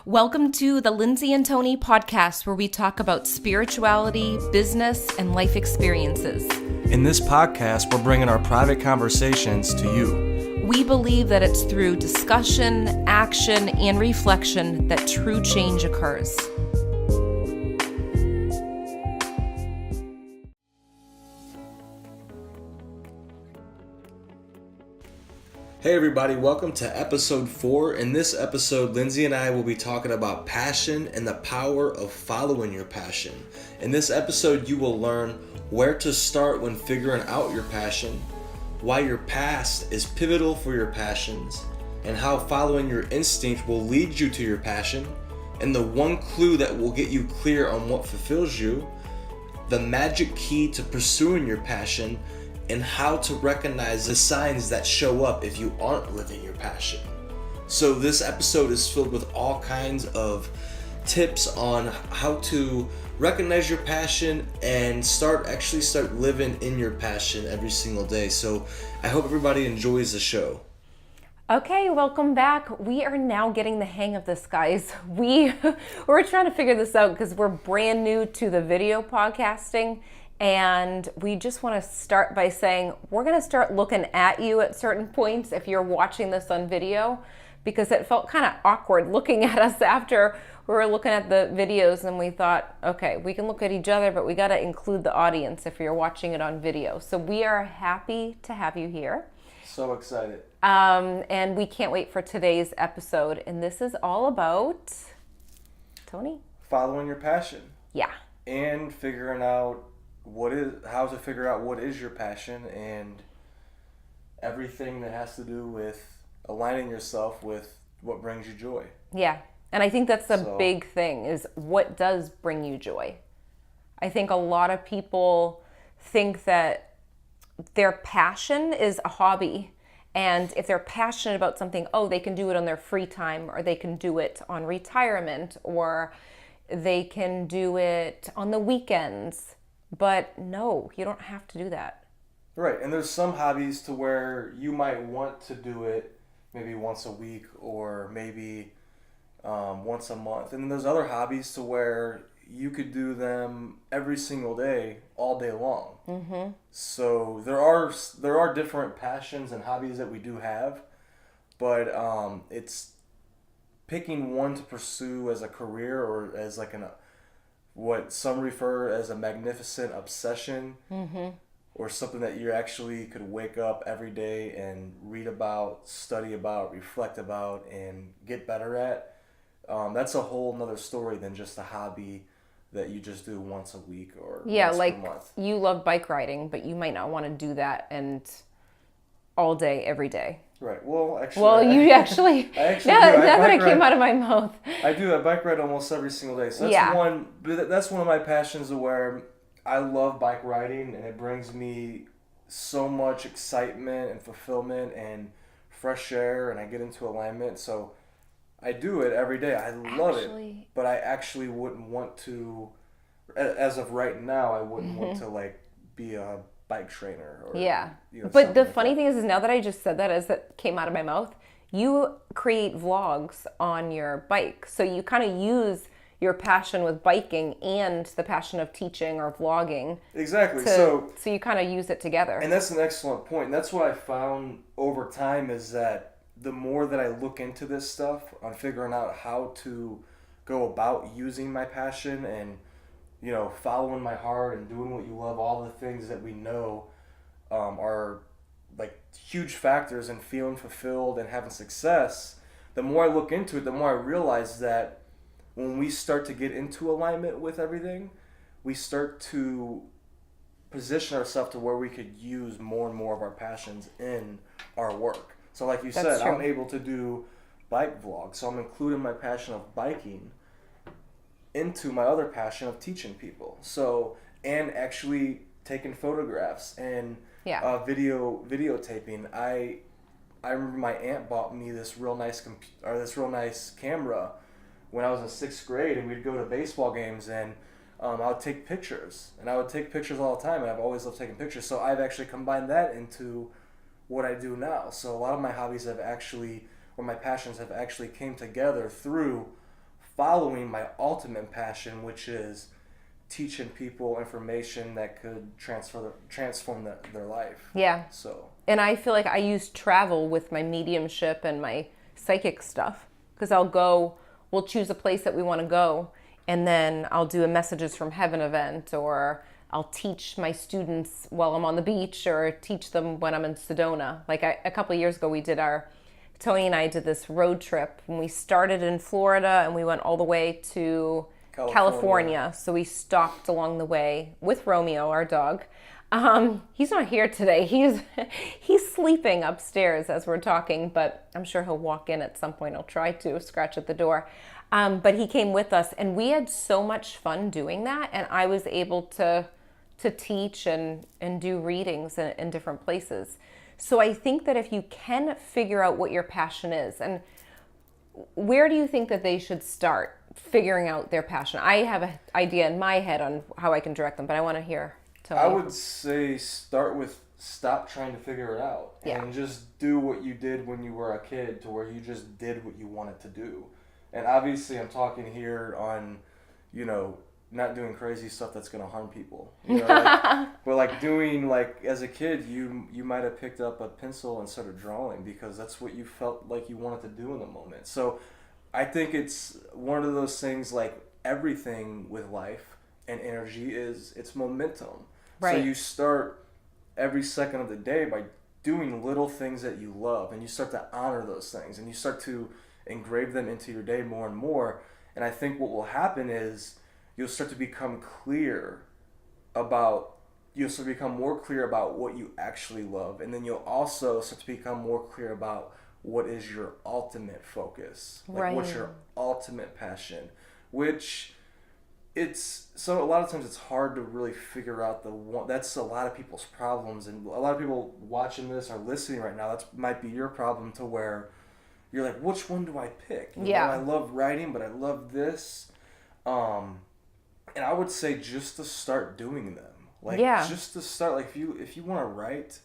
Welcome to the Lindsay and Tony podcast, where we talk about spirituality, business, and life experiences. In this podcast, we're bringing our private conversations to you. We believe that it's through discussion, action, and reflection that true change occurs. Hey everybody, welcome to episode 4. In this episode, Lindsay and I will be talking about passion and the power of following your passion. In this episode, you will learn where to start when figuring out your passion, why your past is pivotal for your passions, and how following your instinct will lead you to your passion, and the one clue that will get you clear on what fulfills you, the magic key to pursuing your passion, and how to recognize the signs that show up if you aren't living your passion. So this episode is filled with all kinds of tips on how to recognize your passion and start living in your passion every single day. So I hope everybody enjoys the show. Okay, welcome back. We are now getting the hang of this, guys. We're trying to figure this out because we're brand new to the video podcasting. And we just want to start by saying we're going to start looking at you at certain points if you're watching this on video, because it felt kind of awkward looking at us after we were looking at the videos, and we thought, okay, we can look at each other, but we got to include the audience if you're watching it on video. So we are happy to have you here. So excited. And we can't wait for today's episode. And this is all about, Tony? Following your passion. Yeah. And figuring out how to figure out what is your passion and everything that has to do with aligning yourself with what brings you joy. Yeah. And I think that's the big thing, is what does bring you joy. I think a lot of people think that their passion is a hobby. And if they're passionate about something, they can do it on their free time, or they can do it on retirement, or they can do it on the weekends. But no, you don't have to do that. Right, and there's some hobbies to where you might want to do it maybe once a week or maybe once a month. And then there's other hobbies to where you could do them every single day, all day long. Mm-hmm. So there are different passions and hobbies that we do have, but it's picking one to pursue as a career or as like what some refer as a magnificent obsession, mm-hmm. or something that you actually could wake up every day and read about, study about, reflect about, and get better at. That's a whole nother story than just a hobby that you just do once a week or once a month. You love bike riding, but you might not want to do that and all day, every day. Right. Well, actually. Well, you actually. I actually now do. that it came out of my mouth. I do. I bike ride almost every single day. So that's one of my passions, where I love bike riding, and it brings me so much excitement and fulfillment and fresh air, and I get into alignment. So I do it every day. I love it. But I actually wouldn't want to, as of right now, I wouldn't mm-hmm. want to be a bike trainer. Or, but the funny thing is now that I just said that, as that came out of my mouth, you create vlogs on your bike. So you kind of use your passion with biking and the passion of teaching or vlogging. Exactly. So you kind of use it together. And that's an excellent point. And that's what I found over time, is that the more that I look into this stuff on figuring out how to go about using my passion and following my heart and doing what you love, all the things that we know are like huge factors in feeling fulfilled and having success, the more I look into it, the more I realize that when we start to get into alignment with everything, we start to position ourselves to where we could use more and more of our passions in our work. So like you said, I'm able to do bike vlogs, so I'm including my passion of biking into my other passion of teaching people. So, and actually taking photographs and videotaping. I remember my aunt bought me this real nice camera when I was in 6th grade, and we'd go to baseball games, and I would take pictures, and I would take pictures all the time, and I've always loved taking pictures. So I've actually combined that into what I do now. So a lot of my hobbies my passions have actually came together through following my ultimate passion, which is teaching people information that could transform their life. Yeah. So. And I feel like I use travel with my mediumship and my psychic stuff, because we'll choose a place that we want to go, and then I'll do a Messages from Heaven event, or I'll teach my students while I'm on the beach, or teach them when I'm in Sedona. Like a couple of years ago, Tony and I did this road trip, and we started in Florida and we went all the way to California. So we stopped along the way with Romeo, our dog. He's not here today. He's sleeping upstairs as we're talking, but I'm sure he'll walk in at some point. I'll try to scratch at the door. But he came with us, and we had so much fun doing that. And I was able to teach and do readings in different places. So I think that if you can figure out what your passion is, and where do you think that they should start figuring out their passion? I have an idea in my head on how I can direct them, but I want to hear Tony. I would say start with stop trying to figure it out, and just do what you did when you were a kid, to where you just did what you wanted to do. And obviously I'm talking here on, not doing crazy stuff that's going to harm people. But like doing, like, as a kid, you might have picked up a pencil and started drawing because that's what you felt like you wanted to do in the moment. So I think it's one of those things, like everything with life and energy it's momentum. Right. So you start every second of the day by doing little things that you love, and you start to honor those things, and you start to engrave them into your day more and more. And I think what will happen is you'll start to become more clear about what you actually love, and then you'll also start to become more clear about what is your ultimate focus, like what's your ultimate passion, which a lot of times it's hard to really figure out the one. That's a lot of people's problems, and a lot of people watching this or listening right now, that might be your problem, to where you're like, which one do I pick? I love writing, but I love this. And I would say just to start doing them. Just to start, like, if you want to write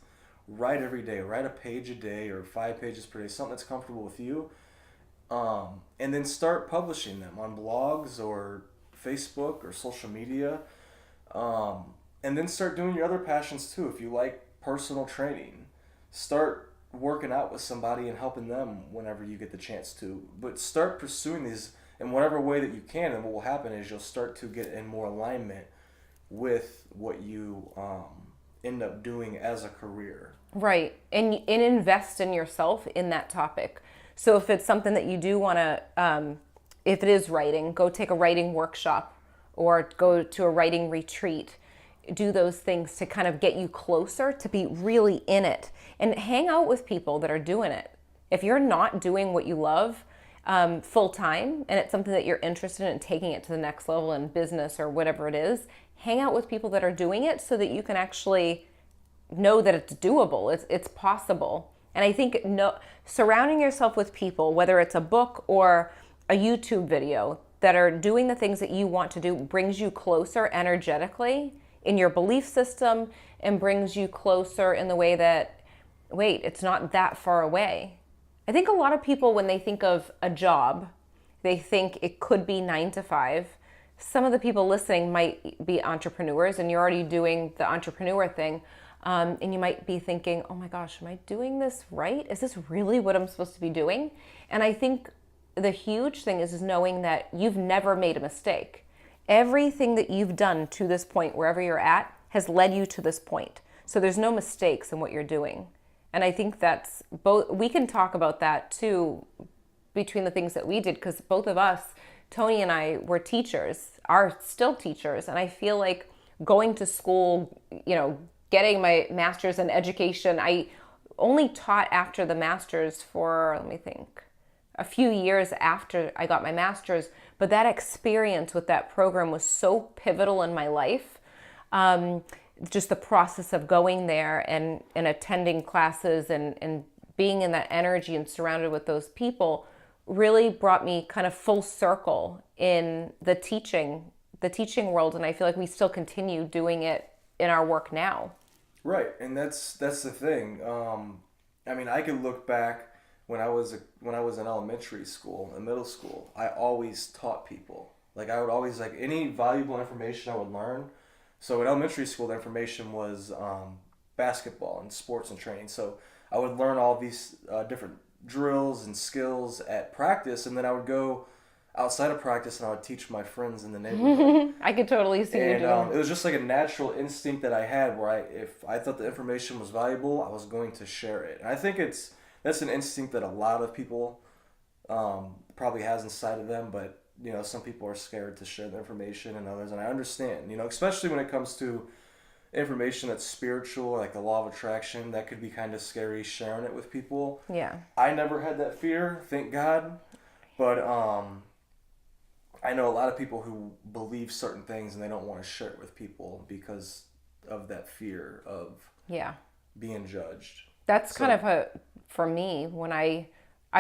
every day. Write a page a day or 5 pages per day, something that's comfortable with you. And then start publishing them on blogs or Facebook or social media. And then start doing your other passions too. If you like personal training, start working out with somebody and helping them whenever you get the chance to. But start pursuing these in whatever way that you can, and what will happen is you'll start to get in more alignment with what you end up doing as a career. Right. And invest in yourself in that topic. So if it's something that you do want to, if it is writing, go take a writing workshop or go to a writing retreat. Do those things to kind of get you closer to be really in it, and hang out with people that are doing it. If you're not doing what you love full time, and it's something that you're interested in taking it to the next level in business or whatever it is, hang out with people that are doing it so that you can actually know that it's doable, it's possible. And I think surrounding yourself with people, whether it's a book or a YouTube video, that are doing the things that you want to do, brings you closer energetically in your belief system, and brings you closer in the way that, wait, it's not that far away. I think a lot of people, when they think of a job, they think it could be 9 to 5. Some of the people listening might be entrepreneurs, and you're already doing the entrepreneur thing. And you might be thinking, oh my gosh, am I doing this right? Is this really what I'm supposed to be doing? And I think the huge thing is knowing that you've never made a mistake. Everything that you've done to this point, wherever you're at, has led you to this point. So there's no mistakes in what you're doing. And I think that's both, we can talk about that too, between the things that we did, because both of us, Tony and I, were teachers, are still teachers. And I feel like going to school, getting my master's in education, I only taught after the master's for, a few years after I got my master's. But that experience with that program was so pivotal in my life. Just the process of going there and attending classes and being in that energy and surrounded with those people really brought me kind of full circle in the teaching world. And I feel like we still continue doing it in our work now. Right. And that's the thing. I could look back when I was in elementary school and middle school, I always taught people. Like I would always like any valuable information I would learn. So in elementary school, the information was basketball and sports and training. So I would learn all these different drills and skills at practice, and then I would go outside of practice and I would teach my friends in the neighborhood. I could totally see you And doing it was just like a natural instinct that I had, where if I thought the information was valuable, I was going to share it. And I think that's an instinct that a lot of people probably has inside of them, but some people are scared to share the information, and others, and I understand. Especially when it comes to information that's spiritual, like the law of attraction, that could be kind of scary sharing it with people. Yeah. I never had that fear, thank God, but I know a lot of people who believe certain things and they don't want to share it with people because of that fear of being judged. That's kind of for me, when I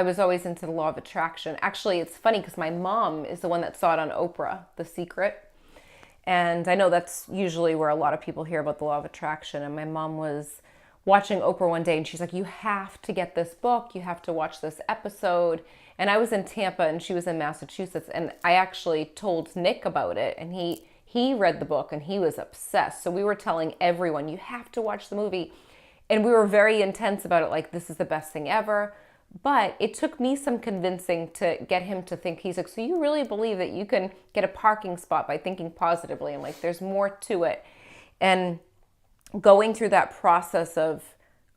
was always into the law of attraction. Actually, it's funny because my mom is the one that saw it on Oprah, The Secret. And I know that's usually where a lot of people hear about the law of attraction. And my mom was watching Oprah one day and she's like, you have to get this book. You have to watch this episode. And I was in Tampa and she was in Massachusetts. And I actually told Nick about it. And he read the book and he was obsessed. So we were telling everyone, you have to watch the movie. And we were very intense about it. Like, this is the best thing ever. But it took me some convincing to get him to think. He's like, so you really believe that you can get a parking spot by thinking positively? I'm like, there's more to it. And going through that process of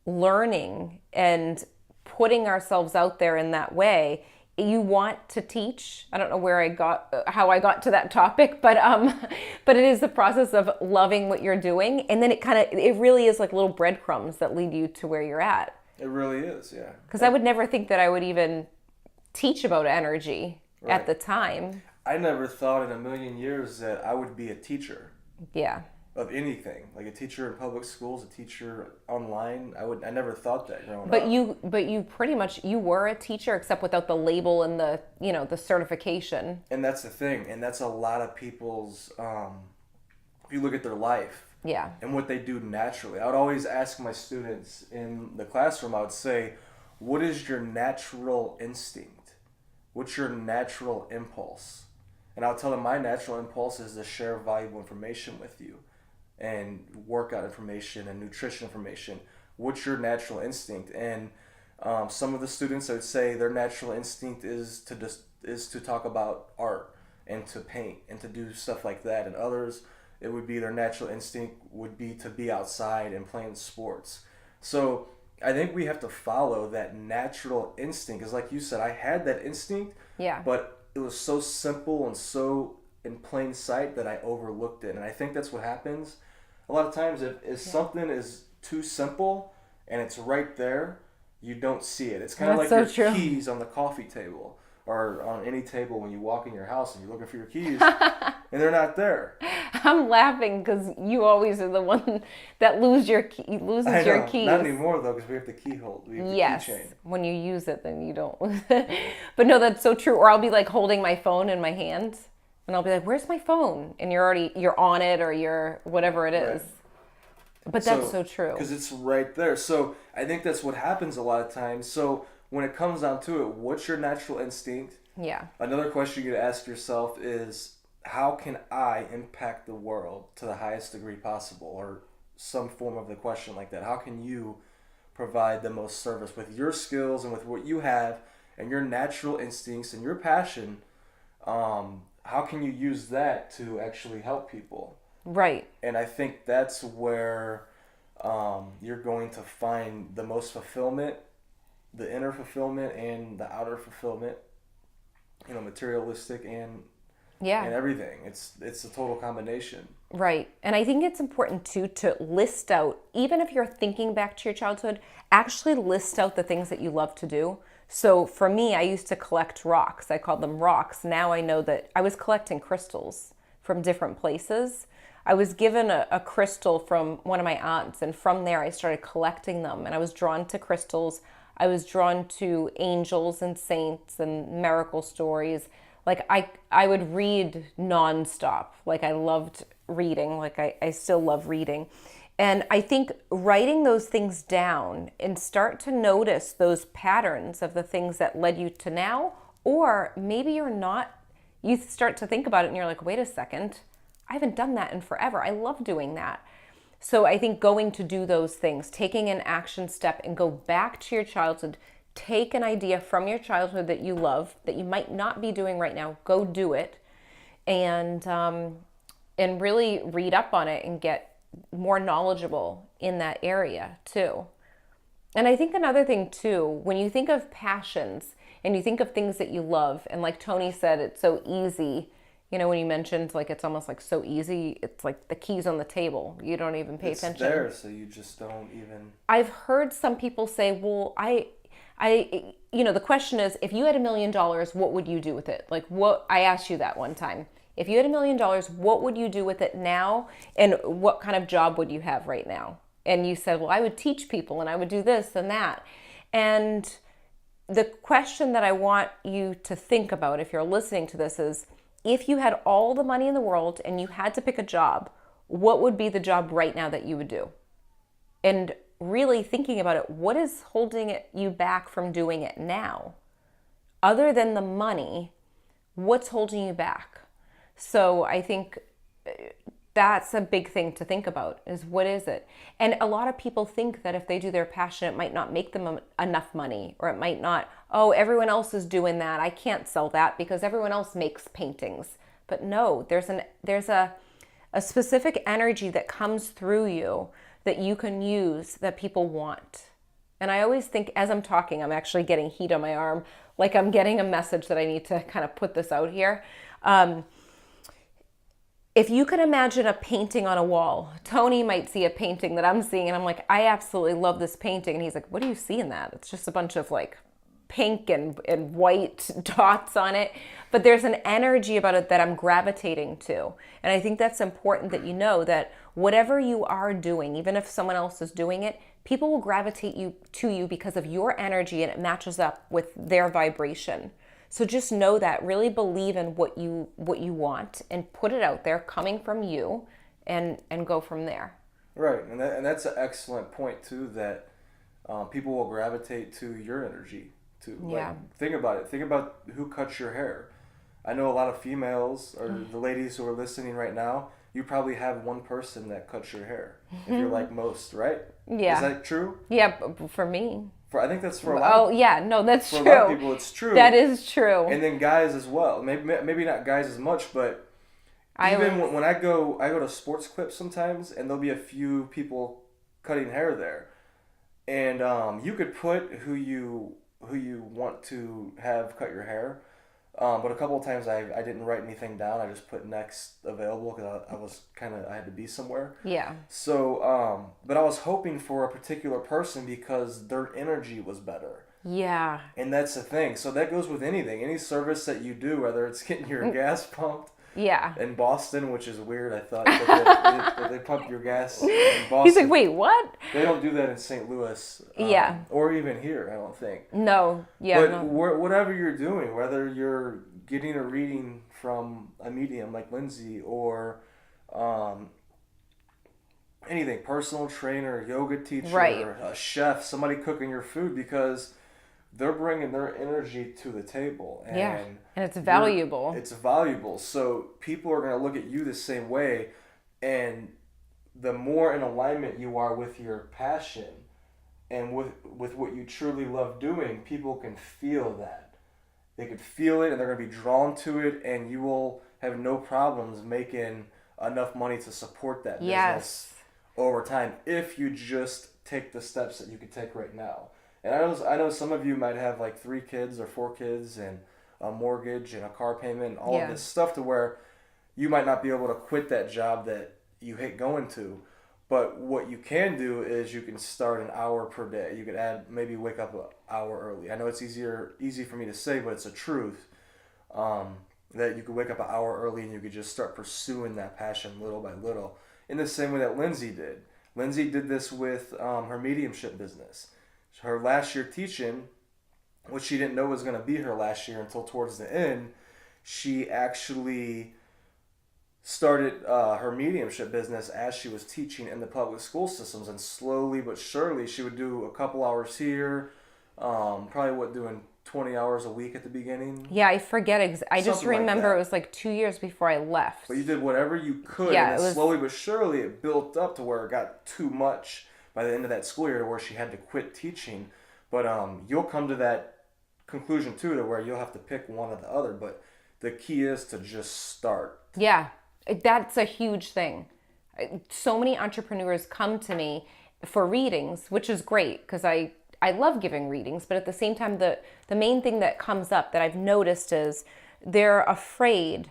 learning and putting ourselves out there in that way, you want to teach. I don't know how I got to that topic, but it is the process of loving what you're doing. And then it really is like little breadcrumbs that lead you to where you're at. It really is, yeah. Because I would never think that I would even teach about energy at the time. I never thought in a million years that I would be a teacher. Yeah. Of anything, like a teacher in public schools, a teacher online. I never thought that growing up. But you pretty much, you were a teacher, except without the label and the the certification. And that's the thing, and that's a lot of people's. If you look at their life. Yeah. And what they do naturally. I would always ask my students in the classroom, I would say, what is your natural instinct? What's your natural impulse? And I'll tell them my natural impulse is to share valuable information with you and workout information and nutrition information. What's your natural instinct? And some of the students, I would say their natural instinct is to talk about art and to paint and to do stuff like that. And others, it would be their natural instinct would be to be outside and playing sports. So I think we have to follow that natural instinct. Because like you said, I had that instinct, but it was so simple and so in plain sight that I overlooked it. And I think that's what happens. A lot of times if something is too simple and it's right there, you don't see it. It's kind of like your keys on the coffee table or on any table when you walk in your house and you're looking for your keys and they're not there. I'm laughing because you always are the one that loses your keys. Not anymore though, because we have the key hold. We have the keychain. When you use it, then you don't lose it. But no, that's so true. Or I'll be like holding my phone in my hand and I'll be like, where's my phone? And you're on it or you're whatever it is. Right. But that's so true. Because it's right there. So I think that's what happens a lot of times. So when it comes down to it, what's your natural instinct? Yeah. Another question you gotta ask yourself is, how can I impact the world to the highest degree possible? Or some form of the question like that. How can you provide the most service with your skills and with what you have and your natural instincts and your passion? How can you use that to actually help people? Right. And I think that's where you're going to find the most fulfillment, the inner fulfillment and the outer fulfillment, materialistic and everything. It's a total combination. Right. And I think it's important too to list out, even if you're thinking back to your childhood, actually list out the things that you love to do. So for me, I used to collect rocks. I called them rocks. Now I know that I was collecting crystals from different places. I was given a crystal from one of my aunts, and from there I started collecting them. And I was drawn to crystals. I was drawn to angels and saints and miracle stories. Like I would read nonstop. Like I loved reading. Like I still love reading. And I think writing those things down and start to notice those patterns of the things that led you to now, or maybe you're not, you start to think about it and you're like, wait a second, I haven't done that in forever. I love doing that. So I think going to do those things, taking an action step and go back to your childhood, take an idea from your childhood that you love, that you might not be doing right now, go do it, and really read up on it and get more knowledgeable in that area too. And I think another thing too, when you think of passions and you think of things that you love, and like Tony said, it's so easy. You know, when you mentioned like it's almost like so easy, it's like the keys on the table. You don't even pay attention. It's there, so you just don't even. I've heard some people say, well, the question is, if you had $1 million, what would you do with it? Like what, I asked you that one time. If you had $1 million, what would you do with it now? And what kind of job would you have right now? And you said, well, I would teach people and I would do this and that. And the question that I want you to think about if you're listening to this is, if you had all the money in the world and you had to pick a job, what would be the job right now that you would do? And really thinking about it, what is holding you back from doing it now? Other than the money, what's holding you back? So I think that's a big thing to think about, is what is it? And a lot of people think that if they do their passion, it might not make them enough money, or it might not, oh, everyone else is doing that, I can't sell that because everyone else makes paintings. But no, there's a specific energy that comes through you that you can use that people want. And I always think as I'm talking, I'm actually getting heat on my arm, like I'm getting a message that I need to kind of put this out here. If you can imagine a painting on a wall, Tony might see a painting that I'm seeing and I'm like, I absolutely love this painting. And he's like, what do you see in that? It's just a bunch of like pink and white dots on it. But there's an energy about it that I'm gravitating to. And I think that's important that you know that whatever you are doing, even if someone else is doing it, people will gravitate to you because of your energy and it matches up with their vibration. So just know that, really believe in what you want and put it out there coming from you and go from there. Right. And that's an excellent point too, that people will gravitate to your energy too. Yeah. Like, think about it. Think about who cuts your hair. I know a lot of females or the ladies who are listening right now, you probably have one person that cuts your hair. If you're like most, right? Yeah. Is that true? Yeah, for me. I think that's for a lot. Oh yeah, no, that's true. For a lot of people, it's true. That is true. And then guys as well. Maybe not guys as much, but when I go to sports clips sometimes, and there'll be a few people cutting hair there, and you could put who you want to have cut your hair. But a couple of times I didn't write anything down. I just put next available because I had to be somewhere. Yeah. So, but I was hoping for a particular person because their energy was better. Yeah. And that's the thing. So that goes with anything. Any service that you do, whether it's getting your gas pumped. Yeah. In Boston, which is weird. I thought that they pump your gas in Boston. He's like, wait, what? They don't do that in St. Louis. Yeah. Or even here, I don't think. No. Yeah. But whatever you're doing, whether you're getting a reading from a medium like Lindsay or anything, personal trainer, yoga teacher, right. A chef, somebody cooking your food, because they're bringing their energy to the table. And yeah, and it's valuable. It's valuable. So people are going to look at you the same way. And the more in alignment you are with your passion and with what you truly love doing, people can feel that. They could feel it and they're going to be drawn to it, and you will have no problems making enough money to support that business over time if you just take the steps that you could take right now. And I know some of you might have like 3 kids or 4 kids and a mortgage and a car payment and all of this stuff, to where you might not be able to quit that job that you hate going to. But what you can do is you can start an hour per day. You could maybe wake up an hour early. I know it's easy for me to say, but it's a truth. That you could wake up an hour early and you could just start pursuing that passion little by little. In the same way that Lindsay did. Lindsay did this with her mediumship business. Her last year teaching, which she didn't know was going to be her last year until towards the end, she actually started her mediumship business as she was teaching in the public school systems, and slowly but surely she would do a couple hours here, probably doing 20 hours a week at the beginning. Yeah, I forget. I just Something like remember that. it was like 2 years before I left. But you did whatever you could, Yeah, and it then was- slowly but surely it built up to where it got too much by the end of that school year, to where she had to quit teaching. But you'll come to that conclusion too, to where you'll have to pick one or the other. But the key is to just start. Yeah, that's a huge thing. So many entrepreneurs come to me for readings, which is great because I love giving readings. But at the same time, the main thing that comes up that I've noticed is they're afraid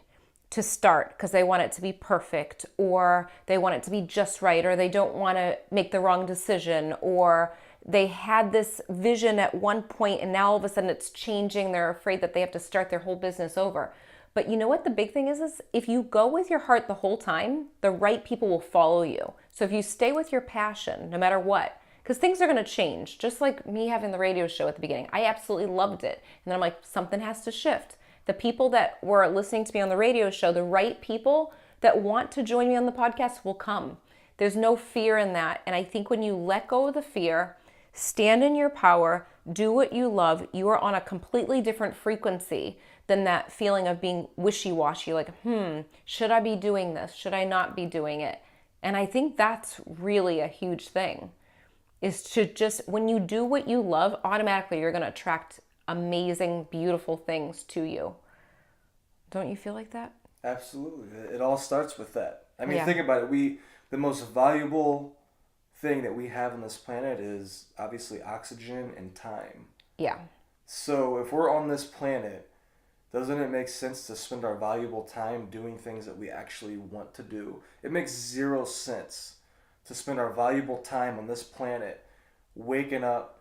to start because they want it to be perfect, or they want it to be just right, or they don't want to make the wrong decision, or they had this vision at one point and now all of a sudden it's changing. They're afraid that they have to start their whole business over. But you know what the big thing is if you go with your heart the whole time, the right people will follow you. So if you stay with your passion, no matter what, because things are going to change, just like me having the radio show at the beginning. I absolutely loved it. And then I'm like, something has to shift. The people that were listening to me on the radio show, the right people that want to join me on the podcast will come. There's no fear in that. And I think when you let go of the fear, stand in your power, do what you love, you are on a completely different frequency than that feeling of being wishy-washy, like, should I be doing this? Should I not be doing it? And I think that's really a huge thing, is to just, when you do what you love, automatically you're going to attract amazing, beautiful things to you. Don't you feel like that? Absolutely. It all starts with that. I mean, Yeah. think about it. The most valuable thing that we have on this planet is obviously oxygen and time. Yeah. So if we're on this planet, doesn't it make sense to spend our valuable time doing things that we actually want to do? It makes zero sense to spend our valuable time on this planet waking up,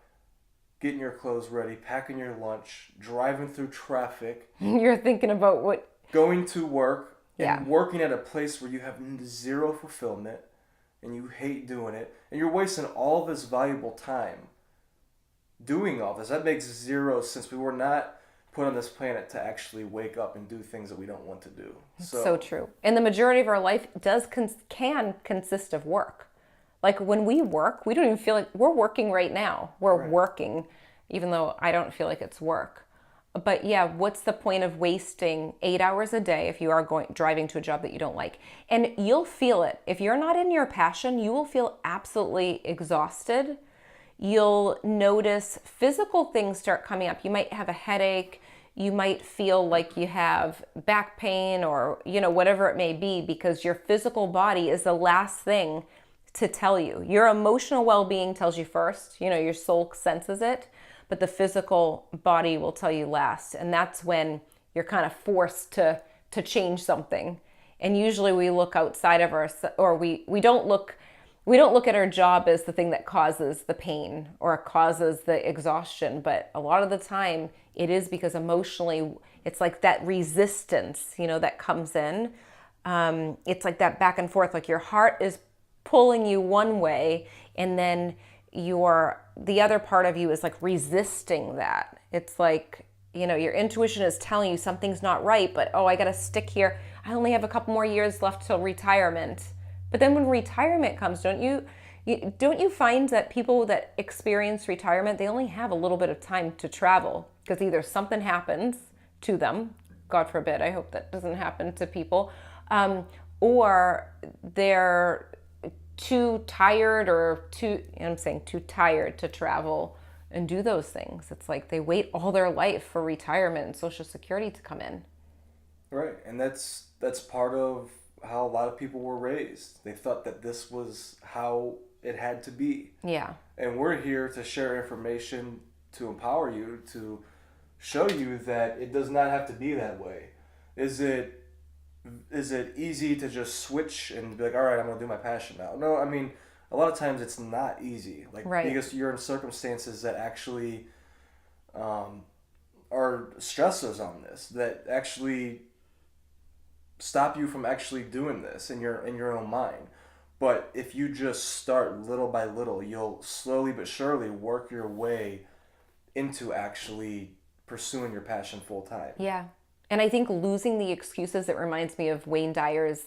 getting your clothes ready, packing your lunch, driving through traffic, You're thinking about what, going to work, and Yeah. working at a place where you have zero fulfillment and you hate doing it, and you're wasting all of this valuable time doing all this. That makes zero sense. We were not put on this planet to actually wake up and do things that we don't want to do. so true. And the majority of our life can consist of work. Like when we work, we don't even feel like we're working right now. We're working, even though I don't feel like it's work. But yeah, what's the point of wasting 8 hours a day if you are driving to a job that you don't like? And you'll feel it. If you're not in your passion, you will feel absolutely exhausted. You'll notice physical things start coming up. You might have a headache. You might feel like you have back pain, or, whatever it may be, because your physical body is the last thing to tell you. Your emotional well-being tells you first. Your soul senses it, but the physical body will tell you last. And that's when you're kind of forced to change something. And usually we look outside of our, or we don't look at our job as the thing that causes the pain or causes the exhaustion. But a lot of the time it is because emotionally it's like that resistance, that comes in. It's like that back and forth, like your heart is pulling you one way, and then the other part of you is like resisting that. It's like, your intuition is telling you something's not right, but I got to stick here. I only have a couple more years left till retirement. But then when retirement comes, don't you find that people that experience retirement, they only have a little bit of time to travel, because either something happens to them, God forbid, I hope that doesn't happen to people, or they're too tired too tired to travel and do those things. It's like they wait all their life for retirement and Social Security to come in. Right, and that's part of how a lot of people were raised. They thought that this was how it had to be. Yeah. And we're here to share information to empower you, to show you that it does not have to be that way. Is it easy to just switch and be like, all right, I'm going to do my passion now? No, I mean, a lot of times it's not easy. Like, right. Because you're in circumstances that actually are stressors on this, that actually stop you from actually doing this in your own mind. But if you just start little by little, you'll slowly but surely work your way into actually pursuing your passion full time. Yeah. And I think losing the excuses, it reminds me of Wayne Dyer's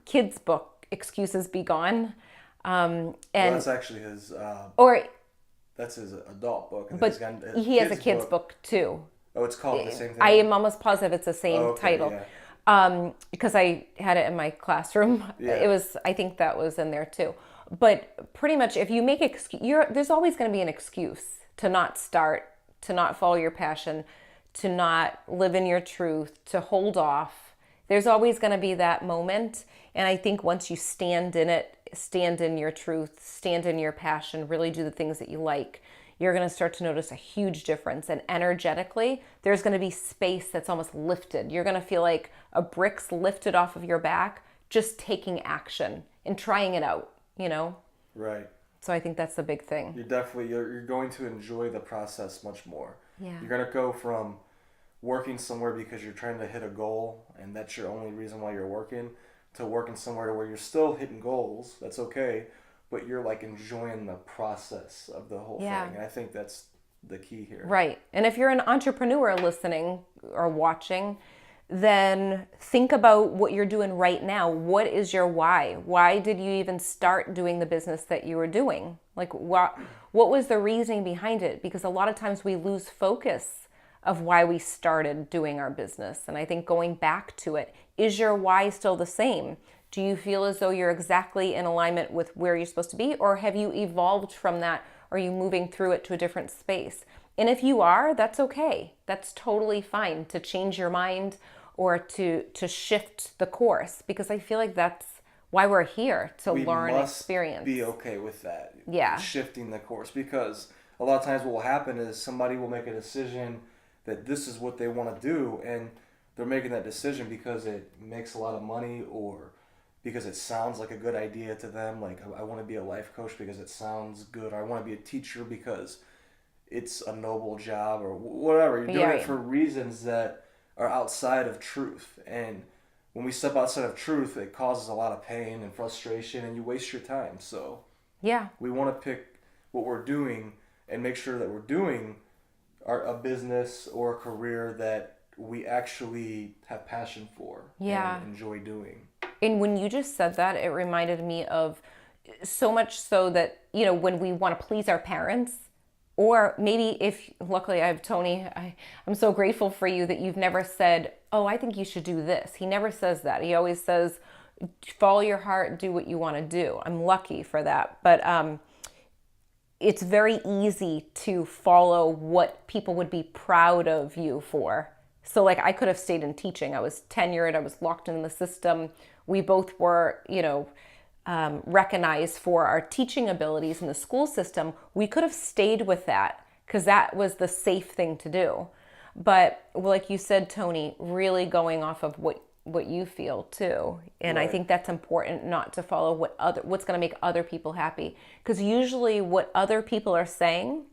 kids book, Excuses Be Gone. And that's actually his, or that's his adult book. And but he has a kid's book too. Oh, it's called the same thing? I am almost positive it's the same title. Yeah. Because I had it in my classroom. Yeah. I think that was in there too. But pretty much if you make there's always going to be an excuse to not start, to not follow your passion, to not live in your truth, to hold off. There's always going to be that moment. And I think once you stand in it, stand in your truth, stand in your passion, really do the things that you like, you're going to start to notice a huge difference. And energetically, there's going to be space that's almost lifted. You're going to feel like a brick's lifted off of your back, just taking action and trying it out, you know? Right. So I think that's the big thing. You're going to enjoy the process much more. Yeah. You're going to go from working somewhere because you're trying to hit a goal and that's your only reason why you're working, to working somewhere where you're still hitting goals. That's okay. But you're like enjoying the process of the whole thing. And I think that's the key here. Right. And if you're an entrepreneur listening or watching, then think about what you're doing right now. What is your why? Why did you even start doing the business that you were doing? Like what was the reasoning behind it? Because a lot of times we lose focus of why we started doing our business. And I think going back to it, is your why still the same? Do you feel as though you're exactly in alignment with where you're supposed to be? Or have you evolved from that? Are you moving through it to a different space? And if you are, that's okay. That's totally fine to change your mind or to shift the course, because I feel like that's why we're here, to learn experience. Be okay with that. Yeah. Shifting the course, because a lot of times what will happen is somebody will make a decision that this is what they want to do, and they're making that decision because it makes a lot of money or because it sounds like a good idea to them. Like, I want to be a life coach because it sounds good. Or I want to be a teacher because it's a noble job, or whatever. You're doing it for reasons that are outside of truth. And when we step outside of truth, it causes a lot of pain and frustration, and you waste your time. So we want to pick what we're doing and make sure that we're doing a business or a career that we actually have passion for and enjoy doing. And when you just said that, it reminded me of so much so that, you know, when we want to please our parents, or maybe luckily I have Tony, I'm so grateful for you that you've never said, oh, I think you should do this. He never says that. He always says, follow your heart, do what you want to do. I'm lucky for that. But it's very easy to follow what people would be proud of you for. So like I could have stayed in teaching. I was tenured. I was locked in the system. We both were, recognized for our teaching abilities in the school system. We could have stayed with that because that was the safe thing to do. But like you said, Tony, really going off of what you feel too. And I think that's important, not to follow what's going to make other people happy. Because usually what other people are saying,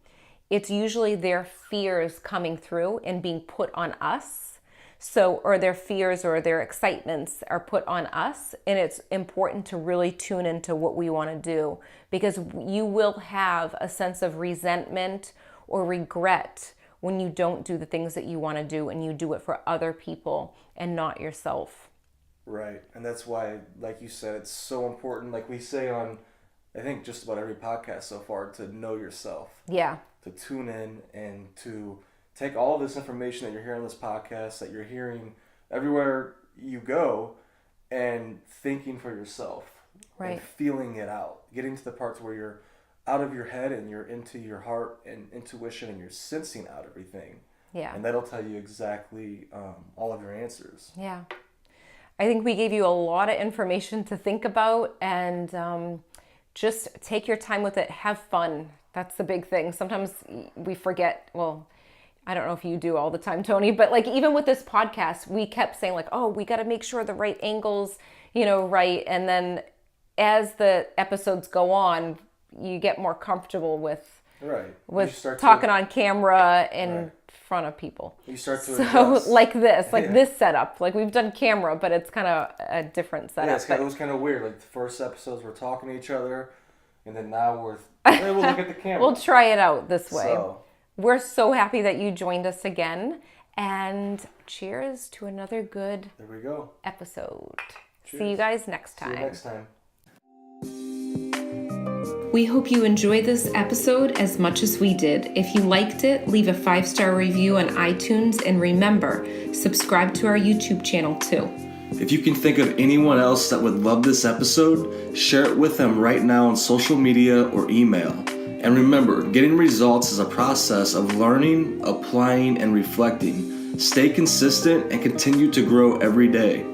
it's usually their fears coming through and being put on us. Or their fears or their excitements are put on us. And it's important to really tune into what we want to do, because you will have a sense of resentment or regret when you don't do the things that you want to do and you do it for other people and not yourself. Right. And that's why, like you said, it's so important. Like we say on, I think, just about every podcast so far, to know yourself. Yeah. To tune in and to take all of this information that you're hearing on this podcast, that you're hearing everywhere you go, and thinking for yourself. Right. And feeling it out. Getting to the parts where you're out of your head and you're into your heart and intuition and you're sensing out everything. Yeah. And that'll tell you exactly all of your answers. Yeah. I think we gave you a lot of information to think about, and just take your time with it. Have fun. That's the big thing. Sometimes we forget, well, I don't know if you do all the time, Tony, but like even with this podcast, we kept saying like, oh, we got to make sure the right angles, right. And then as the episodes go on, you get more comfortable with talking on camera in front of people. You start to adjust. Like this setup, like we've done camera, but it's kind of a different setup. Yeah, it was kind of weird. Like the first episodes we're talking to each other, and then now we'll look at the camera. We'll try it out this way. We're so happy that you joined us again. And cheers to another good There we go. episode. Cheers. See you guys next time. See you next time. We hope you enjoyed this episode as much as we did. If you liked it, leave a 5-star review on iTunes, and remember, subscribe to our YouTube channel too. If you can think of anyone else that would love this episode, share it with them right now on social media or email. And remember, getting results is a process of learning, applying, and reflecting. Stay consistent and continue to grow every day.